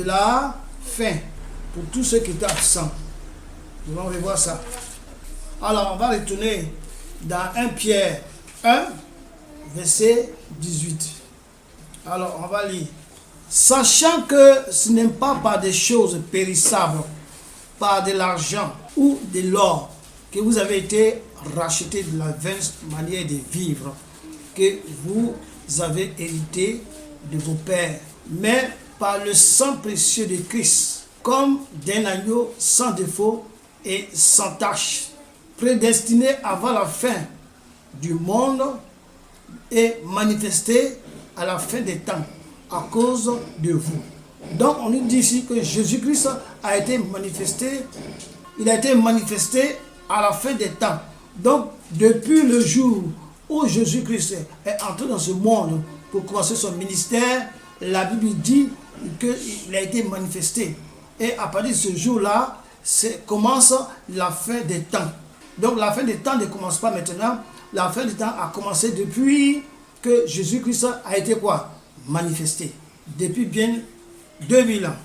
la fin pour tous ceux qui étaient absents. Nous allons revoir ça. Alors, on va retourner dans 1 Pierre 1, verset 18. Alors, on va lire. Sachant que ce n'est pas par des choses périssables, par de l'argent ou de l'or, que vous avez été rachetés de la vaine manière de vivre, que vous avez hérité de vos pères, mais par le sang précieux de Christ, comme d'un agneau sans défaut et sans tache, prédestiné avant la fin du monde et manifesté à la fin des temps à cause de vous. Donc on nous dit ici que Jésus-Christ a été manifesté, il a été manifesté à la fin des temps. Donc depuis le jour où Jésus-Christ est entré dans ce monde pour commencer son ministère, la Bible dit qu'il a été manifesté. Et à partir de ce jour-là, commence la fin des temps. Donc la fin des temps ne commence pas maintenant. La fin des temps a commencé depuis que Jésus-Christ a été quoi? Manifesté. Depuis bien 2000 ans.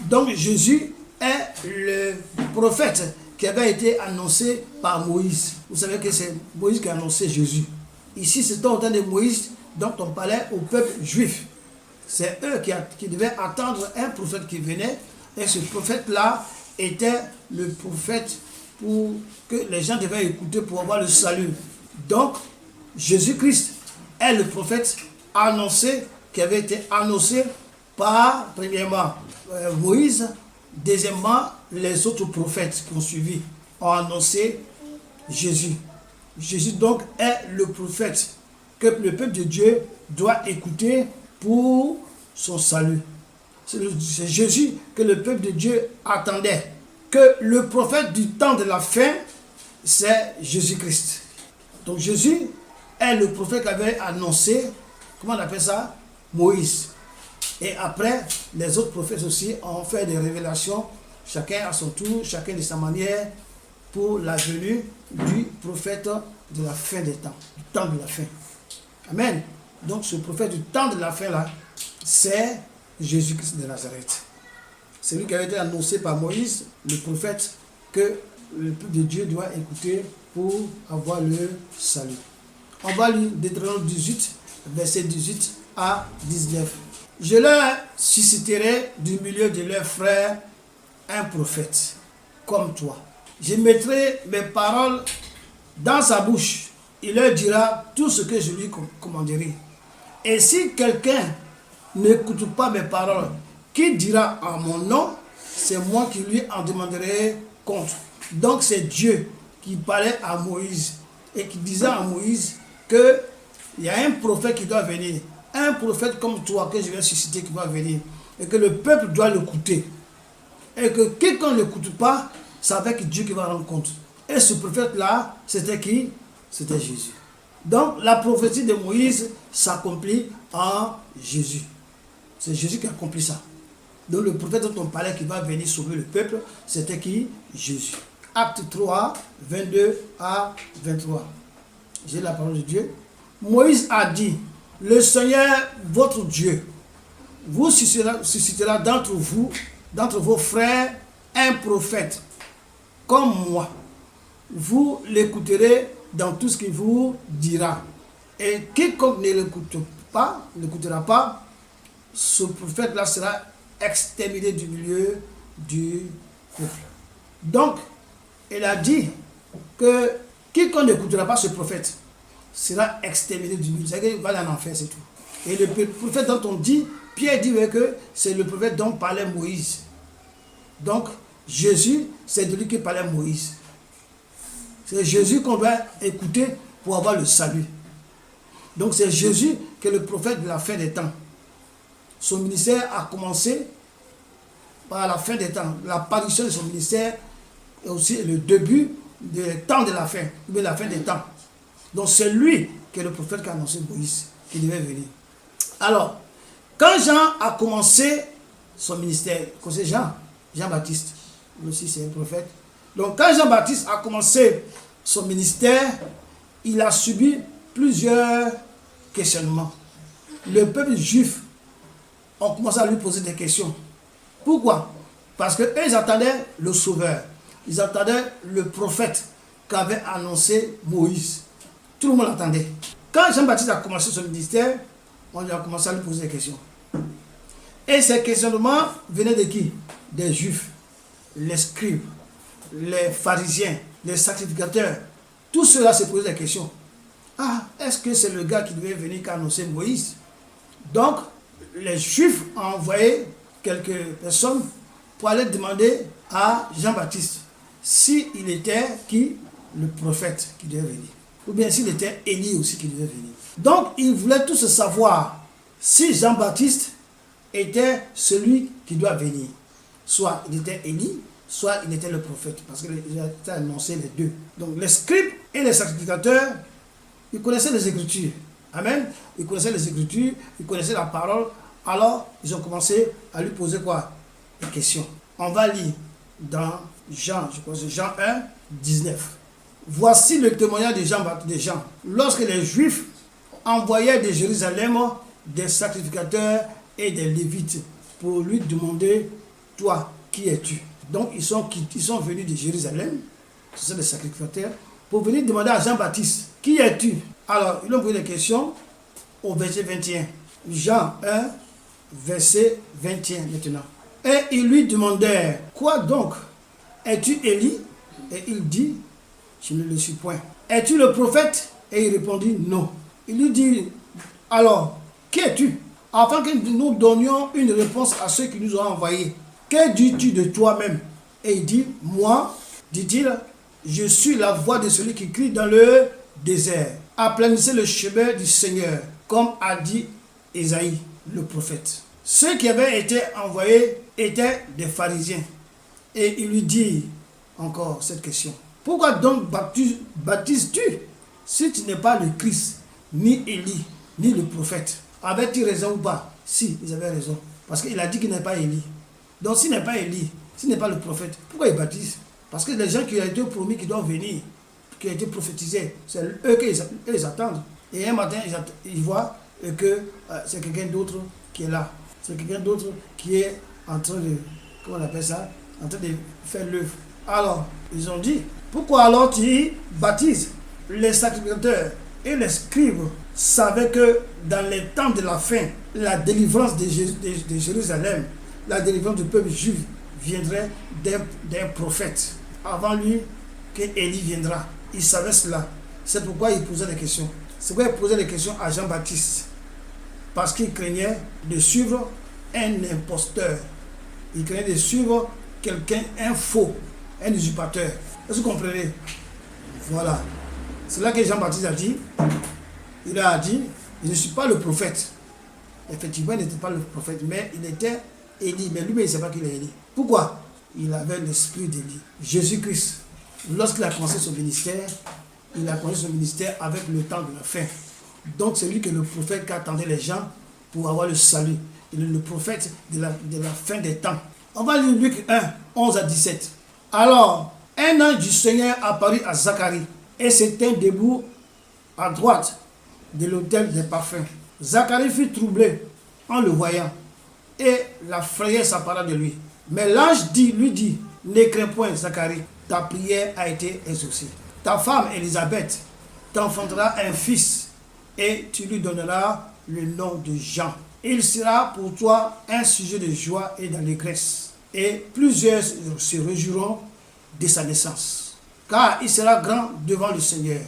Donc Jésus est le prophète qui avait été annoncé par Moïse. Vous savez que c'est Moïse qui a annoncé Jésus. Ici, c'est au temps de Moïse dont on parlait au peuple juif. C'est eux qui devaient attendre un prophète qui venait. Et ce prophète-là était le prophète pour que les gens devaient écouter pour avoir le salut. Donc, Jésus-Christ est le prophète annoncé, qui avait été annoncé par, premièrement, Moïse, deuxièmement, les autres prophètes qui ont suivi ont annoncé Jésus. Jésus donc est le prophète que le peuple de Dieu doit écouter pour son salut. C'est Jésus que le peuple de Dieu attendait. Que le prophète du temps de la fin, c'est Jésus-Christ. Donc Jésus est le prophète qui avait annoncé, comment on appelle ça? Moïse. Et après, les autres prophètes aussi ont fait des révélations, chacun à son tour, chacun de sa manière, pour la venue du prophète de la fin des temps, du temps de la fin. Amen. Donc ce prophète du temps de la fin là, c'est Jésus-Christ de Nazareth. C'est lui qui avait été annoncé par Moïse, le prophète, que le peuple de Dieu doit écouter pour avoir le salut. On va lire Deutéronome 18, verset 18 à 19. Je leur susciterai du milieu de leurs frères un prophète, comme toi. Je mettrai mes paroles dans sa bouche. Il leur dira tout ce que je lui commanderai. Et si quelqu'un n'écoute pas mes paroles, qui dira en mon nom, c'est moi qui lui en demanderai compte. Donc c'est Dieu qui parlait à Moïse et qui disait à Moïse qu'il y a un prophète qui doit venir. Un prophète comme toi que je vais susciter qui va venir. Et que le peuple doit l'écouter. Et que quiconque ne l'écoute pas, c'est avec Dieu qui va rendre compte. Et ce prophète-là, c'était qui? C'était Jésus. Donc la prophétie de Moïse s'accomplit en Jésus. C'est Jésus qui a accompli ça. Donc le prophète dont on parlait qui va venir sauver le peuple, c'était qui? Jésus. Acte 3, 22 à 23. J'ai la parole de Dieu. Moïse a dit, le Seigneur, votre Dieu, vous suscitera d'entre vous, d'entre vos frères, un prophète, comme moi. Vous l'écouterez dans tout ce qu'il vous dira. Et quiconque ne l'écoutera pas, ce prophète-là sera exterminé du milieu du peuple. Donc, il a dit que quiconque n'écoutera pas ce prophète sera exterminé du milieu. C'est-à-dire qu'il va aller en enfer, c'est tout. Et le prophète dont on dit, Pierre dit que c'est le prophète dont parlait Moïse. Donc, Jésus, c'est de lui qui parlait Moïse. C'est Jésus qu'on va écouter pour avoir le salut. Donc, c'est Jésus qui est le prophète de la fin des temps. Son ministère a commencé par la fin des temps. L'apparition de son ministère est aussi le début du temps de la fin, de la fin des temps. Donc c'est lui qui est le prophète qui a annoncé Moïse, qui devait venir. Alors, quand Jean a commencé son ministère, c'est Jean-Baptiste, lui aussi c'est un prophète. Donc quand Jean-Baptiste a commencé son ministère, il a subi plusieurs questionnements. Le peuple juif a commencé à lui poser des questions. Pourquoi? Parce qu'eux, ils attendaient le sauveur. Ils attendaient le prophète qu'avait annoncé Moïse. Tout le monde l'attendait. Quand Jean-Baptiste a commencé son ministère, on lui a commencé à lui poser des questions. Et ces questionnements venaient de qui? Des Juifs, les scribes, les pharisiens, les sacrificateurs. Tout cela se posaient des questions. Ah, est-ce que c'est le gars qui devait venir qu'annoncer Moïse? Donc, les Juifs ont envoyé quelques personnes pour aller demander à Jean-Baptiste s'il était qui? Le prophète qui devait venir. Ou bien s'il était Élie aussi qui devait venir. Donc, ils voulaient tous savoir si Jean-Baptiste était celui qui doit venir. Soit il était Élie, soit il était le prophète. Parce qu'il a annoncé les deux. Donc, les scribes et les sacrificateurs, ils connaissaient les Écritures. Amen. Ils connaissaient les Écritures, ils connaissaient la parole. Alors, ils ont commencé à lui poser quoi? Des questions. On va lire dans Jean, je crois que c'est Jean 1, 19. Voici le témoignage de Jean. Lorsque les Juifs envoyaient de Jérusalem des sacrificateurs et des Lévites pour lui demander, toi, qui es-tu? Donc, ils sont venus de Jérusalem, ce sont des sacrificateurs, pour venir demander à Jean-Baptiste, qui es-tu? Alors, ils ont posé des questions au verset 21. Jean 1, verset 21 maintenant. Et ils lui demandèrent, quoi donc? Es-tu Élie? Et il dit, je ne le suis point. Es-tu le prophète? Et il répondit, non. Il lui dit, alors, qui es-tu? Afin que nous donnions une réponse à ceux qui nous ont envoyés. Que dis-tu de toi-même? Et il dit, moi, dit-il, je suis la voix de celui qui crie dans le désert. Aplanissez le chemin du Seigneur, comme a dit Ésaïe, le prophète. Ceux qui avaient été envoyés étaient des pharisiens. Et il lui dit encore cette question. Pourquoi donc baptises-tu si tu n'es pas le Christ, ni Élie, ni le prophète? Avait-il raison ou pas? Si, ils avaient raison. Parce qu'il a dit qu'il n'est pas Élie. Donc s'il n'est pas Élie, s'il n'est pas le prophète, pourquoi il baptise? Parce que les gens qui ont été promis, qui doivent venir, qui ont été prophétisés, c'est eux qu'ils attendent. Et un matin, ils voient que c'est quelqu'un d'autre qui est là. C'est quelqu'un d'autre qui est en train de, comment on appelle ça, en train de faire l'œuvre. Alors, ils ont dit, pourquoi alors tu baptises? Les sacrificateurs et les scribes savaient que dans les temps de la fin, la délivrance de Jérusalem, la délivrance du peuple juif viendrait d'un prophète. Avant lui, que Élie viendra. Ils savaient cela. C'est pourquoi ils posaient des questions. C'est pourquoi ils posaient des questions à Jean-Baptiste. Parce qu'ils craignaient de suivre un imposteur. Ils craignaient de suivre quelqu'un, un faux, un usurpateur. Est-ce que vous comprenez? Voilà. C'est là que Jean-Baptiste a dit, il a dit, je ne suis pas le prophète. Effectivement, il n'était pas le prophète, mais il était Élie. Mais lui-même, il ne sait pas qu'il est Élie. Pourquoi? Il avait l'esprit d'Élie. Jésus-Christ, lorsqu'il a commencé son ministère, il a commencé son ministère avec le temps de la fin. Donc, c'est lui que le prophète qui attendait les gens pour avoir le salut. Il est le prophète de la fin des temps. On va lire Luc 1, 11 à 17. Alors, un ange du Seigneur apparut à Zacharie et s'était debout à droite de l'autel des parfums. Zacharie fut troublé en le voyant et la frayeur s'empara de lui. Mais l'ange lui dit, ne crains point Zacharie, ta prière a été exaucée. Ta femme Élisabeth t'enfantera un fils et tu lui donneras le nom de Jean. Il sera pour toi un sujet de joie et d'allégresse. Et plusieurs se réjouiront de sa naissance. Car il sera grand devant le Seigneur.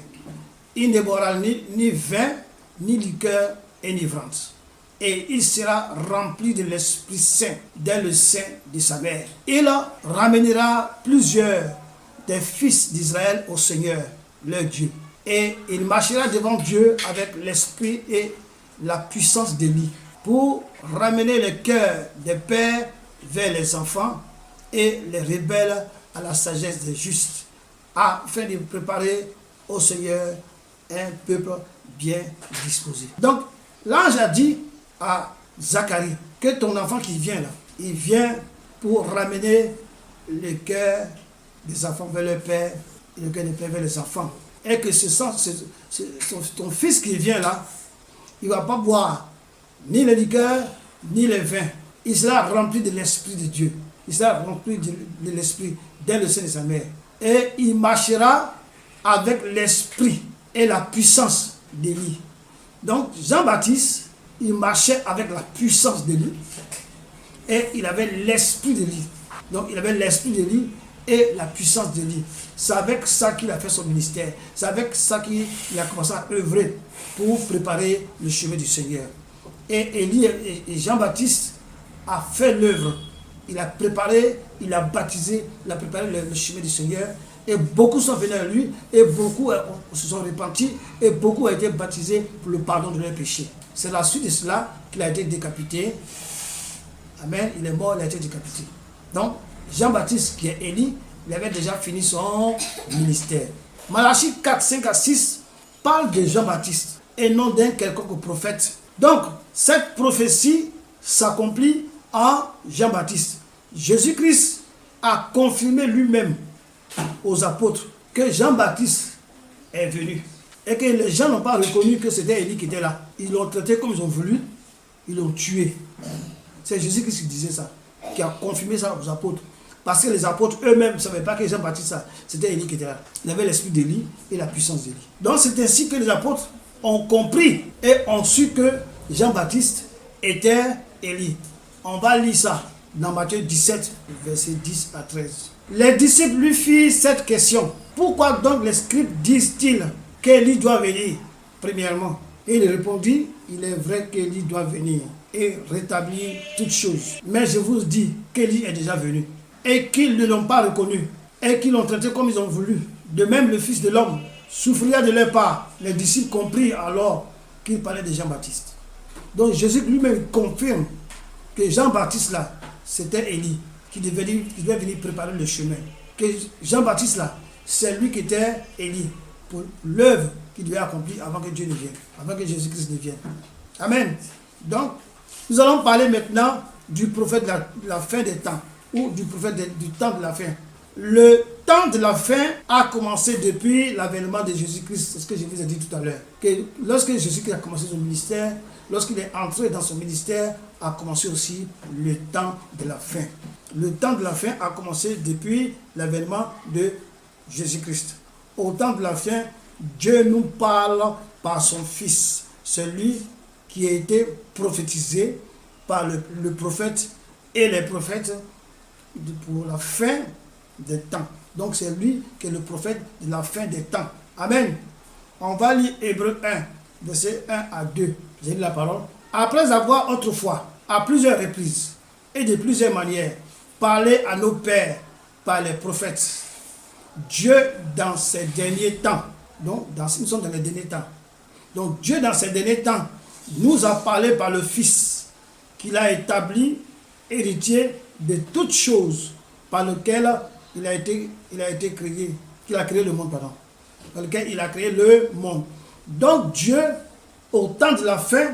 Il ne boira ni vin, ni liqueur enivrante. Et il sera rempli de l'Esprit Saint dès le sein de sa mère. Il ramènera plusieurs des fils d'Israël au Seigneur, leur Dieu. Et il marchera devant Dieu avec l'esprit et la puissance d'Élie pour ramener le cœur des pères vers les enfants et les rebelles à la sagesse des justes, afin de préparer au Seigneur un peuple bien disposé. Donc, l'ange a dit à Zacharie que ton enfant qui vient là, il vient pour ramener le cœur des enfants vers le père et le cœur des pères vers les enfants. Et que ton fils qui vient là, il ne va pas boire ni le liqueur, ni le vin. il sera rempli de l'Esprit de Dieu. Il sera rempli de l'Esprit dès le sein de sa mère. Et il marchera avec l'Esprit et la puissance d'Élie. Donc Jean-Baptiste, il marchait avec la puissance d'Élie et il avait l'Esprit d'Élie. Donc il avait l'Esprit d'Élie et la puissance d'Élie. C'est avec ça qu'il a fait son ministère. C'est avec ça qu'il a commencé à œuvrer pour préparer le chemin du Seigneur. Et Élie et Jean-Baptiste a fait l'œuvre. Il a préparé, il a baptisé, il a préparé le chemin du Seigneur. Et beaucoup sont venus à lui, et beaucoup se sont repentis, et beaucoup ont été baptisés pour le pardon de leurs péchés. C'est la suite de cela qu'il a été décapité. Amen. Il est mort, il a été décapité. Donc, Jean-Baptiste, qui est Élie, il avait déjà fini son ministère. Malachie 4, 5 à 6 parle de Jean-Baptiste et non d'un quelconque prophète. Donc, cette prophétie s'accomplit en Jean-Baptiste. Jésus-Christ a confirmé lui-même aux apôtres que Jean-Baptiste est venu. Et que les gens n'ont pas reconnu que c'était Élie qui était là. Ils l'ont traité comme ils ont voulu, ils l'ont tué. C'est Jésus-Christ qui disait ça, qui a confirmé ça aux apôtres. Parce que les apôtres eux-mêmes ne savaient pas que Jean-Baptiste, c'était Élie qui était là. Il avait l'esprit d'Élie et la puissance d'Élie. Donc c'est ainsi que les apôtres ont compris et ont su que Jean-Baptiste était Élie. On va lire ça dans Matthieu 17, versets 10 à 13. Les disciples lui firent cette question. Pourquoi donc les scribes disent-ils qu'Élie doit venir, premièrement? Et il répondit, il est vrai qu'Élie doit venir et rétablir toutes choses. Mais je vous dis qu'Élie est déjà venu et qu'ils ne l'ont pas reconnu et qu'ils l'ont traité comme ils ont voulu. De même, le Fils de l'homme souffrira de leur part. Les disciples comprirent alors qu'il parlait de Jean-Baptiste. Donc Jésus lui-même confirme que Jean-Baptiste là, c'était Élie qui devait venir préparer le chemin. Que Jean-Baptiste là, c'est lui qui était Élie pour l'œuvre qu'il devait accomplir avant que Dieu ne vienne, avant que Jésus-Christ ne vienne. Amen. Donc, nous allons parler maintenant du prophète de la fin des temps, ou du prophète du temps de la fin. Le temps de la fin a commencé depuis l'avènement de Jésus-Christ, c'est ce que je vous ai dit tout à l'heure. Que lorsque Jésus-Christ a commencé son ministère, lorsqu'il est entré dans son ministère, a commencé aussi le temps de la fin. Le temps de la fin a commencé depuis l'avènement de Jésus-Christ. Au temps de la fin, Dieu nous parle par son Fils, celui qui a été prophétisé par le prophète et les prophètes pour la fin des temps. Donc c'est lui qui est le prophète de la fin des temps. Amen. On va lire Hébreux 1, versets 1 à 2. J'ai lu la parole. Après avoir autrefois, à plusieurs reprises et de plusieurs manières, parlé à nos pères par les prophètes, Dieu dans ces derniers temps, donc nous sommes dans les derniers temps, donc Dieu dans ces derniers temps nous a parlé par le Fils qu'il a établi héritier de toutes choses par lequel il a été créé, qu'il a créé le monde, pardon, par lequel il a créé le monde. Donc Dieu, au temps de la fin,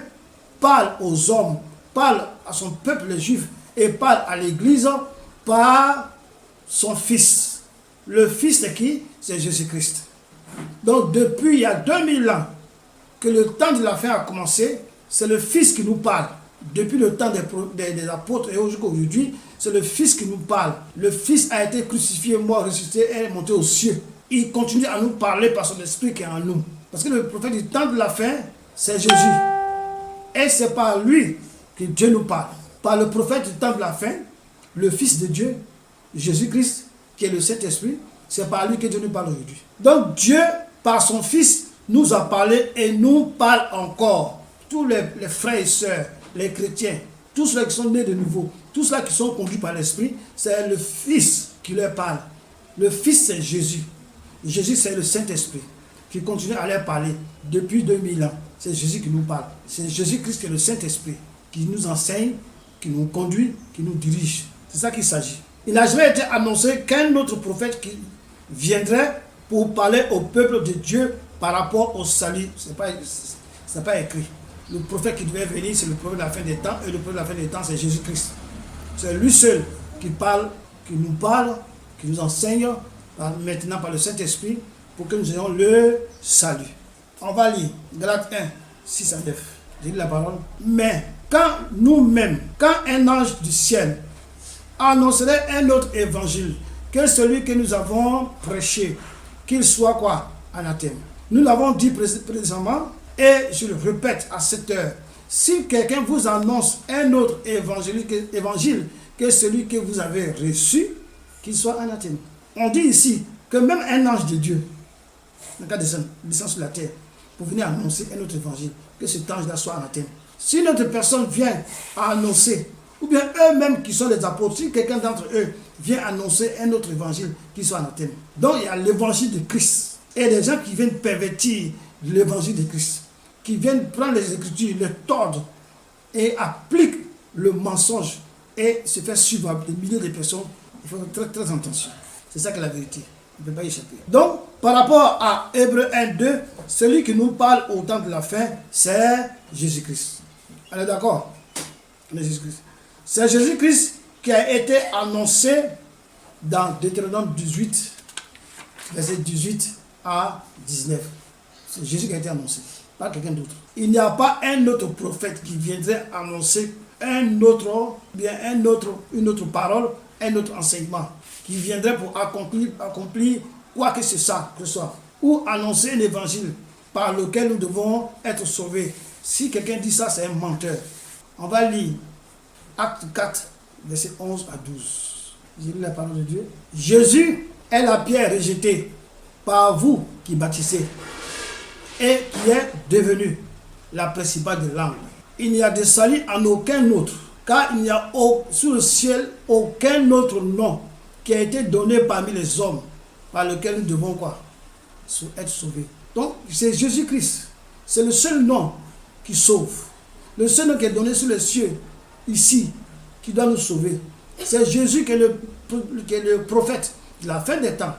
parle aux hommes, parle à son peuple les Juifs et parle à l'Église par son Fils. Le Fils c'est qui? C'est Jésus-Christ. Donc depuis il y a 2000 ans que le temps de la fin a commencé, c'est le Fils qui nous parle. Depuis le temps des apôtres et jusqu'à aujourd'hui, c'est le Fils qui nous parle. Le Fils a été crucifié, mort, ressuscité et est monté aux cieux. Il continue à nous parler par son esprit qui est en nous. Parce que le prophète du temps de la fin, c'est Jésus. Et c'est par lui que Dieu nous parle. Par le prophète du temps de la fin, le Fils de Dieu, Jésus-Christ, qui est le Saint-Esprit, c'est par lui que Dieu nous parle aujourd'hui. Donc Dieu, par son Fils, nous a parlé et nous parle encore. Tous les frères et sœurs, les chrétiens, tous ceux qui sont nés de nouveau, tous ceux qui sont conduits par l'Esprit, c'est le Fils qui leur parle. Le Fils, c'est Jésus. Jésus, c'est le Saint-Esprit qui continue à leur parler depuis 2000 ans. C'est Jésus qui nous parle. C'est Jésus-Christ qui est le Saint-Esprit qui nous enseigne, qui nous conduit, qui nous dirige. C'est ça qu'il s'agit. Il n'a jamais été annoncé qu'un autre prophète qui viendrait pour parler au peuple de Dieu par rapport au salut. Ce n'est pas écrit. Le prophète qui devait venir, c'est le prophète de la fin des temps. Et le prophète de la fin des temps, c'est Jésus-Christ. C'est lui seul qui parle, qui nous parle, qui nous enseigne, maintenant par le Saint-Esprit, pour que nous ayons le salut. On va lire Galates 1, 6 à 9. J'ai lu la parole. Mais quand un ange du ciel annoncerait un autre évangile que celui que nous avons prêché, qu'il soit quoi? Anathème. Nous l'avons dit précédemment et je le répète à cette heure. Si quelqu'un vous annonce un autre évangile que celui que vous avez reçu, qu'il soit anathème. On dit ici que même un ange de Dieu, dans le cas descend sur la terre, pour venir annoncer un autre évangile, que cet ange-là soit anathème. Si une autre personne vient annoncer, ou bien eux-mêmes qui sont les apôtres, si quelqu'un d'entre eux vient annoncer un autre évangile, qu'il soit anathème. Donc il y a l'évangile de Christ. Et des gens qui viennent pervertir l'évangile de Christ, qui viennent prendre les Écritures, les tordre et appliquent le mensonge et se faire suivre par des milliers de personnes. Il faut faire très attention. C'est ça que la vérité. On ne peut pas y échapper. Donc, par rapport à Hébreux 1:2, celui qui nous parle au temps de la fin, c'est Jésus-Christ. On est d'accord? C'est Jésus-Christ qui a été annoncé dans Deutéronome 18, verset 18 à 19. C'est Jésus qui a été annoncé, pas quelqu'un d'autre. Il n'y a pas un autre prophète qui viendrait annoncer une autre parole, un autre enseignement, qui viendrait pour accomplir quoi que ce soit, ou annoncer un évangile par lequel nous devons être sauvés. Si quelqu'un dit ça, c'est un menteur. On va lire Acte 4, verset 11 à 12. J'ai lu la parole de Dieu. Jésus est la pierre rejetée par vous qui bâtissez et qui est devenue la principale de l'angle. Il n'y a de salut en aucun autre, car il n'y a sous le ciel aucun autre nom qui a été donné parmi les hommes par lequel nous devons quoi? Être sauvés. Donc c'est Jésus-Christ. C'est le seul nom qui sauve. Le seul nom qui est donné sur les cieux, ici, qui doit nous sauver. C'est Jésus qui est le prophète de la fin des temps.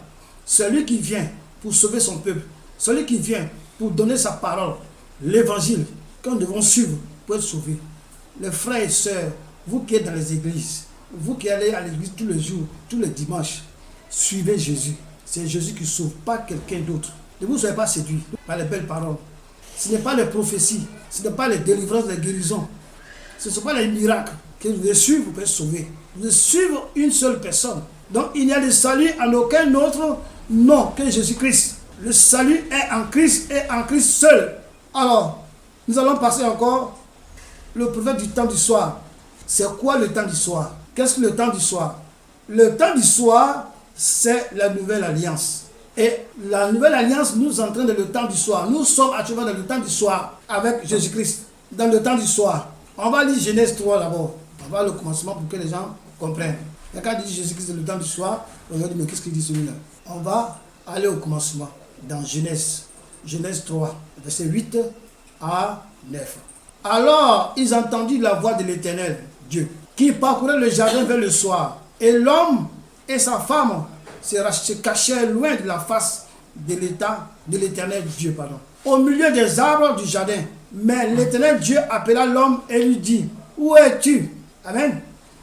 Celui qui vient pour sauver son peuple. Celui qui vient pour donner sa parole. L'évangile que nous devons suivre pour être sauvés. Les frères et sœurs, vous qui êtes dans les églises, vous qui allez à l'église tous les jours, tous les dimanches, suivez Jésus. C'est Jésus qui sauve, pas quelqu'un d'autre. Ne vous soyez pas séduits par les belles paroles. Ce n'est pas les prophéties, ce n'est pas les délivrances, les guérisons. Ce ne sont pas les miracles que vous devez suivre pour être sauvés. Vous devez suivre une seule personne. Donc il n'y a de salut en aucun autre nom que Jésus-Christ. Le salut est en Christ et en Christ seul. Alors, nous allons passer encore le prophète du temps du soir. C'est quoi le temps du soir? Qu'est-ce que le temps du soir? Le temps du soir, c'est la nouvelle alliance. Et la nouvelle alliance nous entraîne dans le temps du soir. Nous sommes actuellement dans le temps du soir avec Jésus-Christ. Dans le temps du soir. On va lire Genèse 3 d'abord. On va le commencement pour que les gens comprennent. Et quand il dit Jésus-Christ c'est le temps du soir, on va dire mais qu'est-ce qu'il dit celui-là? On va aller au commencement dans Genèse 3, verset 8 à 9. Alors ils entendirent la voix de l'Éternel, Dieu, qui parcourait le jardin vers le soir. Et l'homme et sa femme se cachèrent loin de la face de l'Éternel Dieu, au milieu des arbres du jardin. Mais l'Éternel Dieu appela l'homme et lui dit, où es-tu? Amen.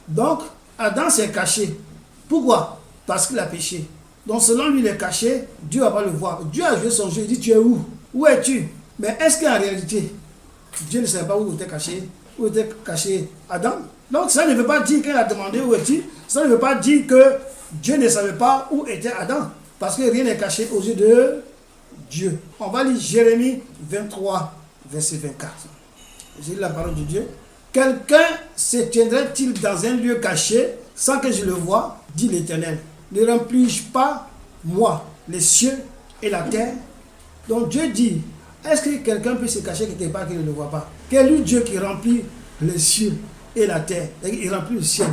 Donc, Adam s'est caché. Pourquoi? Parce qu'il a péché. Donc, selon lui, il est caché, Dieu ne va pas le voir. Dieu a joué son jeu, il dit, tu es où? Où es-tu? Mais est-ce qu'en réalité, Dieu ne savait pas où était caché Adam? Donc, ça ne veut pas dire qu'il a demandé où es-tu. Ça ne veut pas dire que Dieu ne savait pas où était Adam. Parce que rien n'est caché aux yeux de Dieu. On va lire Jérémie 23, verset 24. J'ai lu la parole de Dieu. Quelqu'un se tiendrait-il dans un lieu caché sans que je le voie, dit l'Éternel. Ne remplis-je pas, moi, les cieux et la terre? Donc Dieu dit, est-ce que quelqu'un peut se cacher quelque part qu'il ne le voit pas? Quel est Dieu qui remplit les cieux et la terre? Il remplit le ciel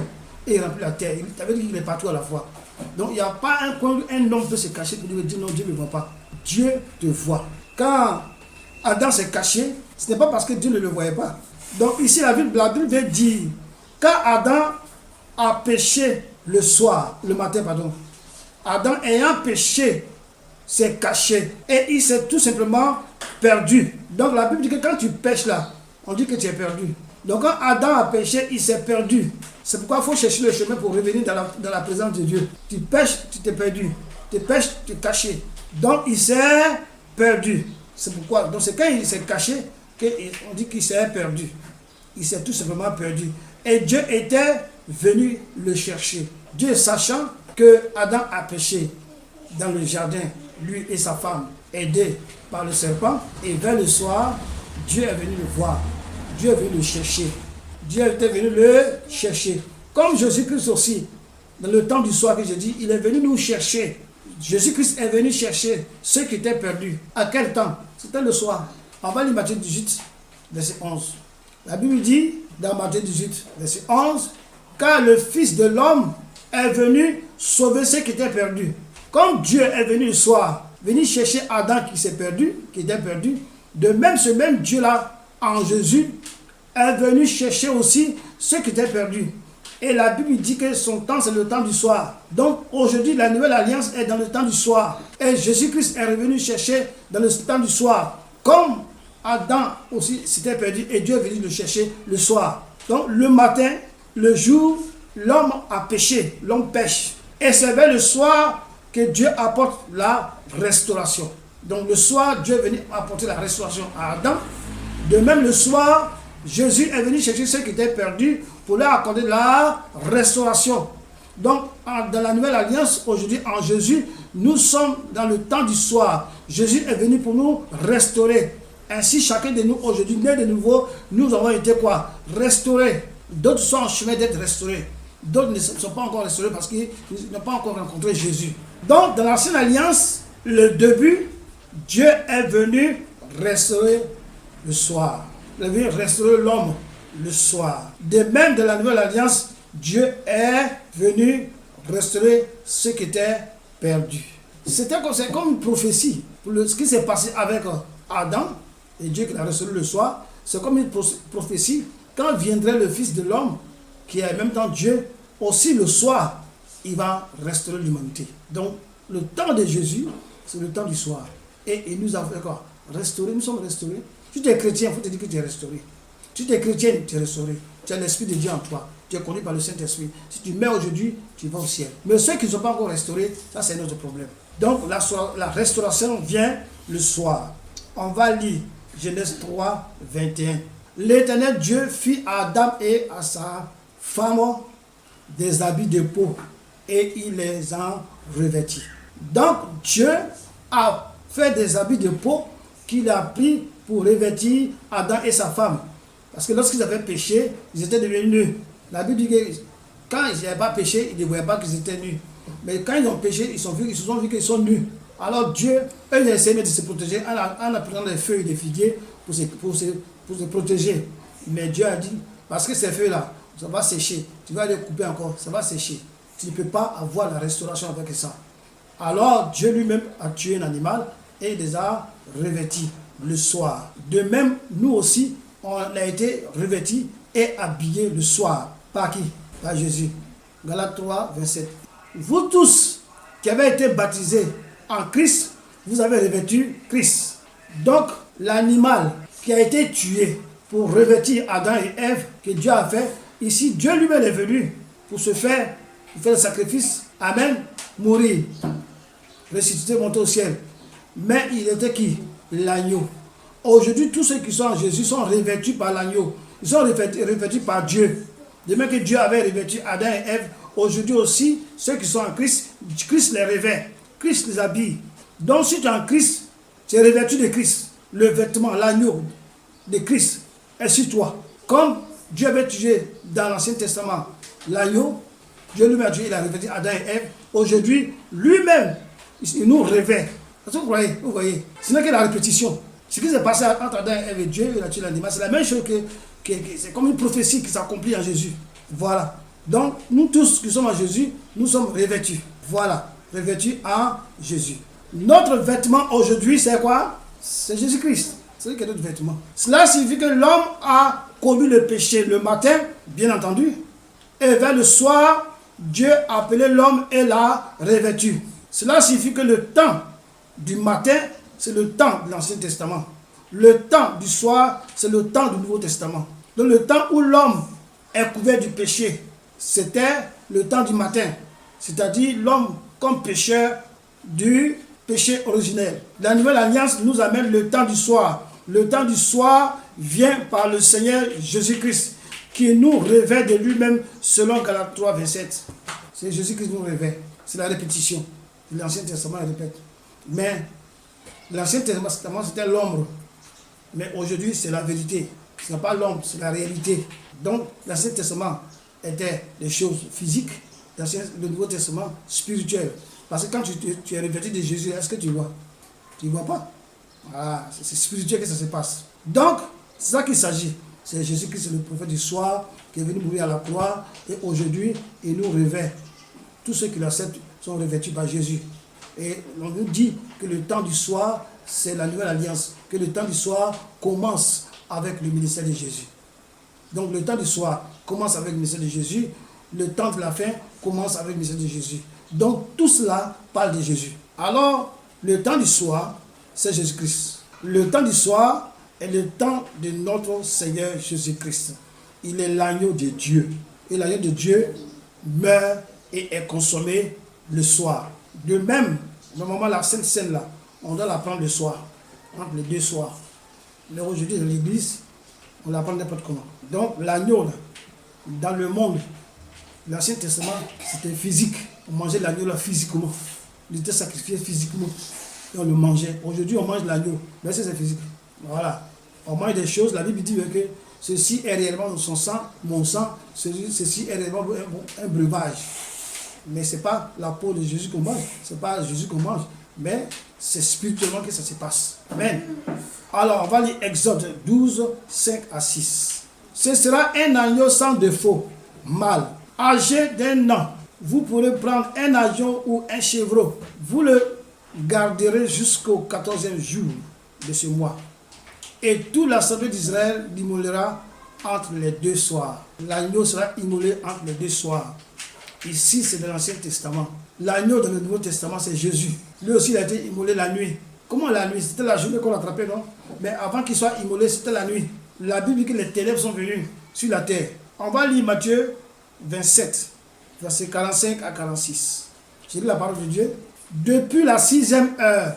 et il remplit la terre. Ça veut dire qu'il est partout à la fois. Donc il n'y a pas un coin où un homme peut se cacher pour dire non, Dieu ne le voit pas. Dieu te voit. Quand Adam s'est caché, ce n'est pas parce que Dieu ne le voyait pas. Donc ici la Bible veut dire, quand Adam a péché le matin, Adam ayant péché s'est caché et il s'est tout simplement perdu. Donc la Bible dit que quand tu pêches là, on dit que tu es perdu. Donc quand Adam a péché, il s'est perdu. C'est pourquoi il faut chercher le chemin pour revenir dans la présence de Dieu. Tu pêches, tu t'es perdu. Tu pêches, tu es caché. Donc il s'est perdu. C'est pourquoi, donc c'est quand il s'est caché qu'on dit qu'il s'est perdu. il s'est tout simplement perdu. Et Dieu était venu le chercher. Dieu, sachant que Adam a péché dans le jardin, lui et sa femme, aidés par le serpent, et vers le soir, Dieu est venu le voir. Dieu est venu le chercher. Dieu était venu le chercher. Comme Jésus-Christ aussi, dans le temps du soir que j'ai dit, il est venu nous chercher. Jésus-Christ est venu chercher ceux qui étaient perdus. À quel temps? C'était le soir. On va lire Matthieu 18, verset 11. La Bible dit, dans Matthieu 18, verset 11, « Car le Fils de l'homme est venu sauver ceux qui étaient perdus. » Comme Dieu est venu le soir, venu chercher Adam qui s'est perdu, qui était perdu, de même ce même Dieu-là, en Jésus, est venu chercher aussi ceux qui étaient perdus. Et la Bible dit que son temps, c'est le temps du soir. Donc aujourd'hui, la nouvelle alliance est dans le temps du soir. Et Jésus-Christ est revenu chercher dans le temps du soir. Comme Adam aussi s'était perdu et Dieu est venu le chercher le soir. Donc le matin, le jour, l'homme a péché, l'homme pêche. Et c'est vers le soir que Dieu apporte la restauration. Donc le soir, Dieu est venu apporter la restauration à Adam. De même le soir, Jésus est venu chercher ceux qui étaient perdus pour leur accorder la restauration. Donc dans la nouvelle alliance, aujourd'hui en Jésus, nous sommes dans le temps du soir. Jésus est venu pour nous restaurer. Ainsi, chacun de nous aujourd'hui, né de nouveau, nous avons été quoi? Restaurés. D'autres sont en chemin d'être restaurés. D'autres ne sont pas encore restaurés parce qu'ils n'ont pas encore rencontré Jésus. Donc, dans l'ancienne alliance, le début, Dieu est venu restaurer le soir. Il est venu restaurer l'homme le soir. De même, dans la nouvelle alliance, Dieu est venu restaurer ceux qui étaient perdus. C'est comme une prophétie pour ce qui s'est passé avec Adam et Dieu qui l'a restauré le soir. C'est comme une prophétie. Quand viendrait le Fils de l'homme, qui est en même temps Dieu, aussi le soir, il va restaurer l'humanité. Donc, le temps de Jésus, c'est le temps du soir. Et il nous a fait quoi? Restaurer, nous sommes restaurés. Si tu es chrétien, il faut te dire que tu es restauré. Si tu es chrétien, tu es restauré. Tu as l'Esprit de Dieu en toi. Tu es conduit par le Saint-Esprit. Si tu meurs aujourd'hui, tu vas au ciel. Mais ceux qui ne sont pas encore restaurés, ça c'est notre problème. Donc, la restauration vient le soir. On va lire Genèse 3, 21. L'Éternel Dieu fit à Adam et à sa femme des habits de peau et il les en revêtit. Donc Dieu a fait des habits de peau qu'il a pris pour revêtir Adam et sa femme. Parce que lorsqu'ils avaient péché, ils étaient devenus nus. La Bible dit que quand ils n'avaient pas péché, ils ne voyaient pas qu'ils étaient nus. Mais quand ils ont péché, ils se sont vus qu'ils sont nus. Alors Dieu, eux, ils ont essayé de se protéger en apprenant les feuilles de figuier pour se protéger. Mais Dieu a dit, parce que ces feuilles-là, ça va sécher. Tu vas les couper encore, ça va sécher. Tu ne peux pas avoir la restauration avec ça. Alors Dieu lui-même a tué un animal et les a revêtis le soir. De même, nous aussi, on a été revêtis et habillés le soir. Par qui? Par Jésus. Galates 3, 27. Vous tous qui avez été baptisés en Christ, vous avez revêtu Christ. Donc, l'animal qui a été tué pour revêtir Adam et Ève, que Dieu a fait, ici, Dieu lui-même est venu pour faire le sacrifice. Amen. Mourir. Ressusciter, monter au ciel. Mais il était qui? L'agneau. Aujourd'hui, tous ceux qui sont en Jésus sont revêtus par l'agneau. Ils sont revêtus par Dieu. De même que Dieu avait revêtu Adam et Ève, aujourd'hui aussi, ceux qui sont en Christ, Christ les revêt. Christ les habille. Donc si tu es en Christ, tu es revêtu de Christ. Le vêtement, l'agneau de Christ est sur toi. Comme Dieu avait tué dans l'Ancien Testament l'agneau, Dieu lui-même a tué, il a revêtu Adam et Ève. Aujourd'hui, lui-même, il nous revêt. Est-ce que vous voyez? Ce n'est que la répétition. Ce qui s'est passé entre Adam et Ève et Dieu, il a tué l'animal. C'est la même chose c'est comme une prophétie qui s'accomplit en Jésus. Voilà. Donc, nous tous qui sommes en Jésus, nous sommes revêtus. Voilà. Revêtus en Jésus. Notre vêtement aujourd'hui, c'est quoi? C'est Jésus-Christ. C'est notre vêtement. Cela signifie que l'homme a commis le péché le matin, bien entendu, et vers le soir, Dieu a appelé l'homme et l'a revêtu. Cela signifie que le temps du matin, c'est le temps de l'Ancien Testament. Le temps du soir, c'est le temps du Nouveau Testament. Donc le temps où l'homme est couvert du péché, c'était le temps du matin. C'est-à-dire l'homme comme pécheur du péché originel. La nouvelle alliance nous amène le temps du soir. Le temps du soir vient par le Seigneur Jésus-Christ, qui nous révèle de lui-même selon Galates 3, 27. C'est Jésus-Christ qui nous révèle. C'est la répétition. L'Ancien Testament répète. Mais l'Ancien Testament, c'était l'ombre. Mais aujourd'hui, c'est la vérité. Ce n'est pas l'ombre, c'est la réalité. Donc, l'Ancien Testament était des choses physiques, le Nouveau Testament spirituel. Parce que quand tu es revêtu de Jésus, est-ce que tu vois? Tu ne vois pas. Voilà, c'est spirituel que ça se passe. Donc, c'est ça qu'il s'agit. C'est Jésus-Christ, le prophète du soir, qui est venu mourir à la croix. Et aujourd'hui, il nous révèle. Tous ceux qui l'acceptent sont revêtus par Jésus. Et on nous dit que le temps du soir, c'est la nouvelle alliance. Que le temps du soir commence avec le ministère de Jésus. Donc le temps du soir commence avec le ministère de Jésus. Le temps de la fin commence avec le ministère de Jésus. Donc tout cela parle de Jésus. Alors, le temps du soir, c'est Jésus-Christ. Le temps du soir est le temps de notre Seigneur Jésus-Christ. Il est l'agneau de Dieu. Et l'agneau de Dieu meurt et est consommé le soir. De même, normalement, la Sainte Seine là, on doit la prendre le soir, entre les deux soirs. Mais aujourd'hui, dans l'église, on la prend n'importe comment. Donc, l'agneau, là, dans le monde, l'Ancien Testament, c'était physique. On mangeait l'agneau là physiquement. Il était sacrifié physiquement. Et on le mangeait. Aujourd'hui, on mange l'agneau. Mais c'est physique. Voilà. On mange des choses. La Bible dit que ceci est réellement son sang, mon sang. Ceci est réellement un breuvage. Mais ce n'est pas la peau de Jésus qu'on mange. Ce n'est pas Jésus qu'on mange. Mais c'est spirituellement que ça se passe. Amen. Alors, on va lire Exode 12, 5 à 6. Ce sera un agneau sans défaut, mâle, âgé d'1 an. Vous pourrez prendre un agneau ou un chevreau. Vous le garderez jusqu'au 14e jour de ce mois. Et toute l'assemblée d'Israël l'immolera entre les deux soirs. L'agneau sera immolé entre les deux soirs. Ici, c'est dans l'Ancien Testament. L'agneau dans le Nouveau Testament, c'est Jésus. Lui aussi, il a été immolé la nuit. Comment la nuit? C'était la journée qu'on l'attrapait, non? Mais avant qu'il soit immolé, c'était la nuit. La Bible dit que les ténèbres sont venues sur la terre. On va lire Matthieu 27, versets 45 à 46. J'ai lu la parole de Dieu. Depuis la 6e heure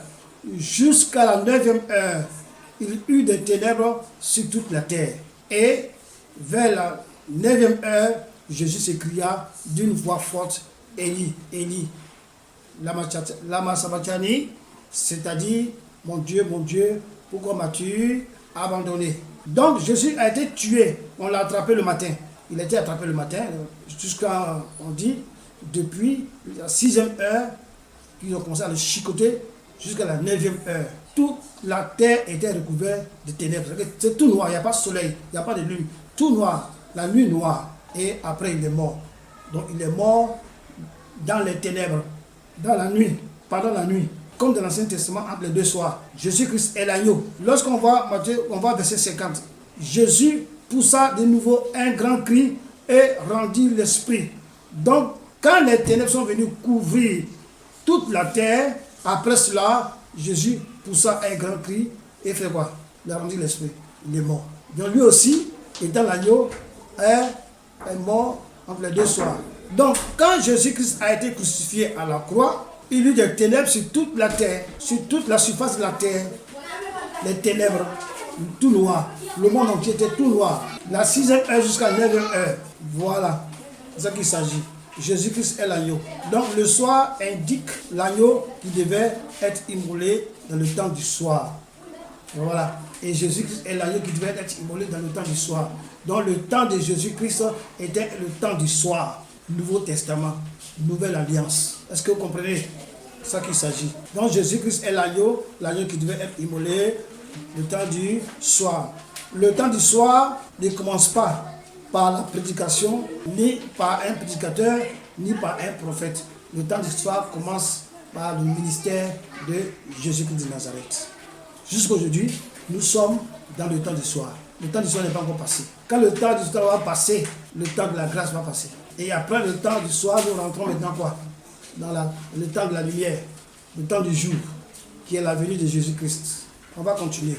jusqu'à la 9e heure, il y eut des ténèbres sur toute la terre. Et vers la 9e heure, Jésus s'écria d'une voix forte, Élie, Élie, lama sabachthani, c'est-à-dire, mon Dieu, pourquoi m'as-tu abandonné? Donc Jésus a été tué, on l'a attrapé le matin. Il a été attrapé le matin, jusqu'à, on dit, depuis la 6e heure, qu'ils ont commencé à le chicoter, jusqu'à la 9e heure. Toute la terre était recouverte de ténèbres. C'est tout noir, il n'y a pas de soleil, il n'y a pas de lune. Tout noir, la nuit noire. Et après, il est mort. Donc, il est mort dans les ténèbres, dans la nuit, pendant la nuit. Comme dans l'Ancien Testament, entre les deux soirs. Jésus-Christ est l'agneau. Lorsqu'on va, Matthieu, on va verset 50. Jésus poussa de nouveau un grand cri et rendit l'esprit. Donc, quand les ténèbres sont venues couvrir toute la terre, après cela, Jésus poussa un grand cri et fait quoi? Il a rendu l'esprit. Il est mort. Donc, lui aussi, étant l'agneau, est mort entre les deux soirs. Donc, quand Jésus-Christ a été crucifié à la croix, il y eut des ténèbres sur toute la terre, sur toute la surface de la terre. Les ténèbres, tout noir. Le monde entier était tout noir. La 6e heure jusqu'à la 9e heure. Voilà, c'est ça qu'il s'agit. Jésus-Christ est l'agneau. Donc, le soir indique l'agneau qui devait être immolé dans le temps du soir. Voilà. Et Jésus-Christ est l'agneau qui devait être immolé dans le temps du soir. Donc le temps de Jésus-Christ était le temps du soir. Nouveau Testament, Nouvelle Alliance. Est-ce que vous comprenez ça qu'il s'agit? Donc Jésus-Christ est l'agneau qui devait être immolé le temps du soir. Le temps du soir ne commence pas par la prédication, ni par un prédicateur, ni par un prophète. Le temps du soir commence par le ministère de Jésus-Christ de Nazareth. Jusqu'aujourd'hui, nous sommes dans le temps du soir. Le temps du soir n'est pas encore passé. Quand le temps du soir va passer, le temps de la grâce va passer. Et après le temps du soir, nous rentrons maintenant quoi? Dans le temps de la lumière, le temps du jour, qui est la venue de Jésus-Christ. On va continuer.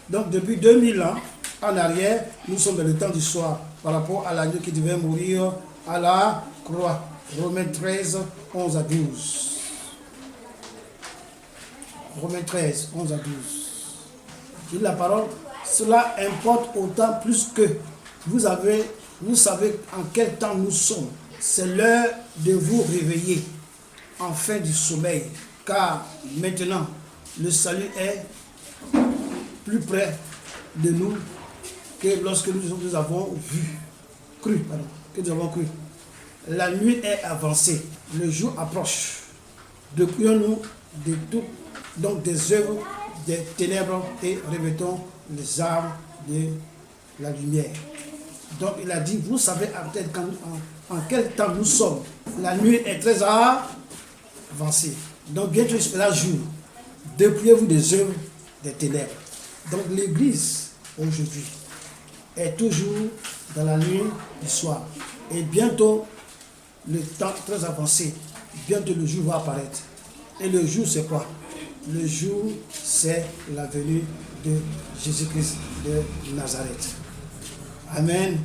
Donc depuis 2000 ans en arrière, nous sommes dans le temps du soir, par rapport à l'agneau qui devait mourir à la croix. Romains 13, 11 à 12. Romains 13, 11 à 12. La parole, Cela importe autant plus que vous savez en quel temps nous sommes. C'est l'heure de vous réveiller en fin du sommeil, car maintenant le salut est plus près de nous que lorsque nous avons cru. La nuit est avancée, le jour approche. Dépouillons-nous de tout, donc des œuvres des ténèbres et revêtons les armes de la lumière. Donc il a dit, vous savez en quel temps nous sommes. La nuit est très avancée. Donc bientôt il sera jour. Dépouillez-vous des œuvres des ténèbres. Donc l'église aujourd'hui est toujours dans la nuit du soir. Et bientôt, le temps très avancé, bientôt le jour va apparaître. Et le jour c'est quoi? Le jour c'est la venue de Jésus-Christ de Nazareth. Amen.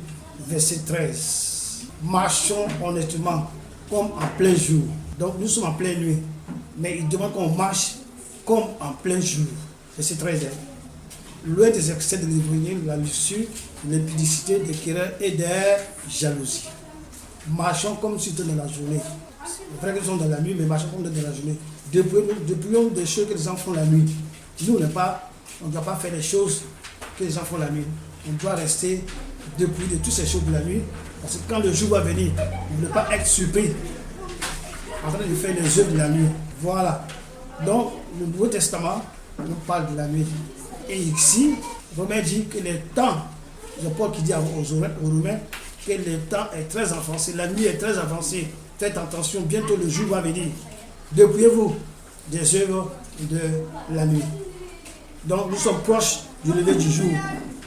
Verset 13. Marchons honnêtement comme en plein jour. Donc nous sommes en pleine nuit. Mais il demande qu'on marche comme en plein jour. Verset 13. Loin des excès de l'ivrognerie, de la luxure, de l'impudicité, des querelles et des jalousies. Marchons comme si c'était dans la journée. C'est vrai que nous sommes dans la nuit, mais marchons comme dans la journée. Dépouillons des choses que les gens font la nuit. Nous, on ne doit pas faire les choses que les gens font la nuit. On doit rester dépouillé de toutes ces choses de la nuit. Parce que quand le jour va venir, on ne va pas être surpris en train de faire les œuvres de la nuit. Voilà. Donc, le Nouveau Testament nous parle de la nuit. Et ici, Romain dit que le temps, c'est Paul qui dit aux Romains, que le temps est très avancé, la nuit est très avancée. Faites attention, bientôt le jour va venir. Dépouillez-vous des œuvres de la nuit. Donc nous sommes proches du lever du jour,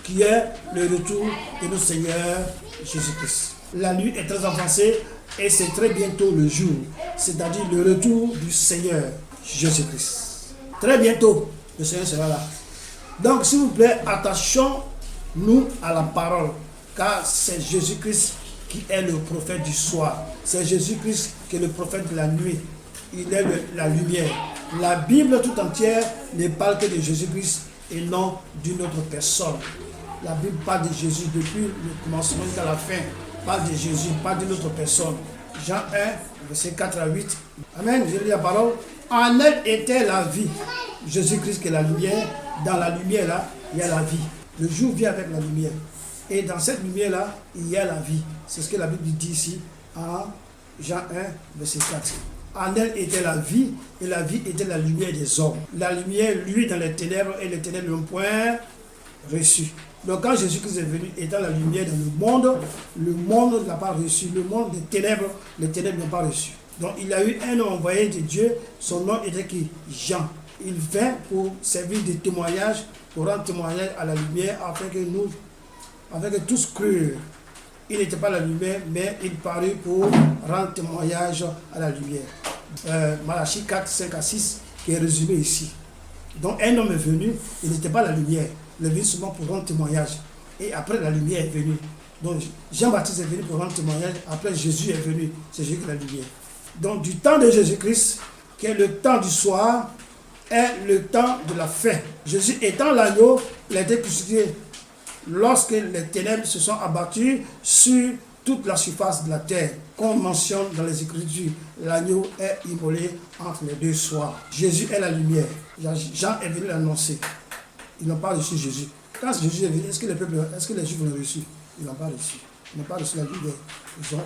qui est le retour de notre Seigneur Jésus-Christ. La nuit est très avancée et c'est très bientôt le jour, c'est-à-dire le retour du Seigneur Jésus-Christ. Très bientôt, le Seigneur sera là. Donc s'il vous plaît, attachons-nous à la parole, car c'est Jésus-Christ qui est le prophète du soir. C'est Jésus-Christ qui est le prophète de la nuit. Il est la lumière. La Bible tout entière ne parle que de Jésus-Christ et non d'une autre personne. La Bible parle de Jésus depuis le commencement jusqu'à la fin. Parle de Jésus, parle d'une autre personne. Jean 1, verset 4 à 8. Amen. Je lis la parole. En elle était la vie. Jésus-Christ qui est la lumière. Dans la lumière là, il y a la vie. Le jour vient avec la lumière. Et dans cette lumière-là, il y a la vie. C'est ce que la Bible dit ici, en Jean 1, verset 4. En elle était la vie, et la vie était la lumière des hommes. La lumière, lui, dans les ténèbres, et les ténèbres n'ont point reçu. Donc quand Jésus-Christ est venu, étant la lumière dans le monde ne l'a pas reçu. Le monde des ténèbres, les ténèbres n'ont pas reçu. Donc il y a eu un homme envoyé de Dieu, son nom était qui? Jean. Il vint pour servir de témoignage, pour rendre témoignage à la lumière, afin que tous crurent. Il n'était pas la lumière, mais il parut pour rendre témoignage à la lumière. Malachie 4, 5 à 6, qui est résumé ici. Donc un homme est venu, il n'était pas la lumière, il est venu seulement pour rendre témoignage. Et après la lumière est venue. Donc Jean-Baptiste est venu pour rendre témoignage, après Jésus est venu, c'est Jésus qui est la lumière. Donc du temps de Jésus-Christ, qui est le temps du soir, est le temps de la fin. Jésus étant l'agneau, il a été crucifié lorsque les ténèbres se sont abattues sur toute la surface de la terre. Comme mentionne dans les Écritures, l'agneau est immolé entre les deux soirs. Jésus est la lumière. Jean est venu l'annoncer. Ils n'ont pas reçu Jésus. Quand Jésus est venu, est-ce que les Juifs l'ont reçu? Ils n'ont pas reçu. Ils n'ont pas reçu la lumière.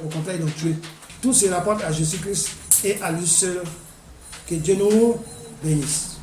Au contraire, ils l'ont tué. Tout se rapporte à Jésus-Christ et à lui seul. Que Dieu nous bénisse.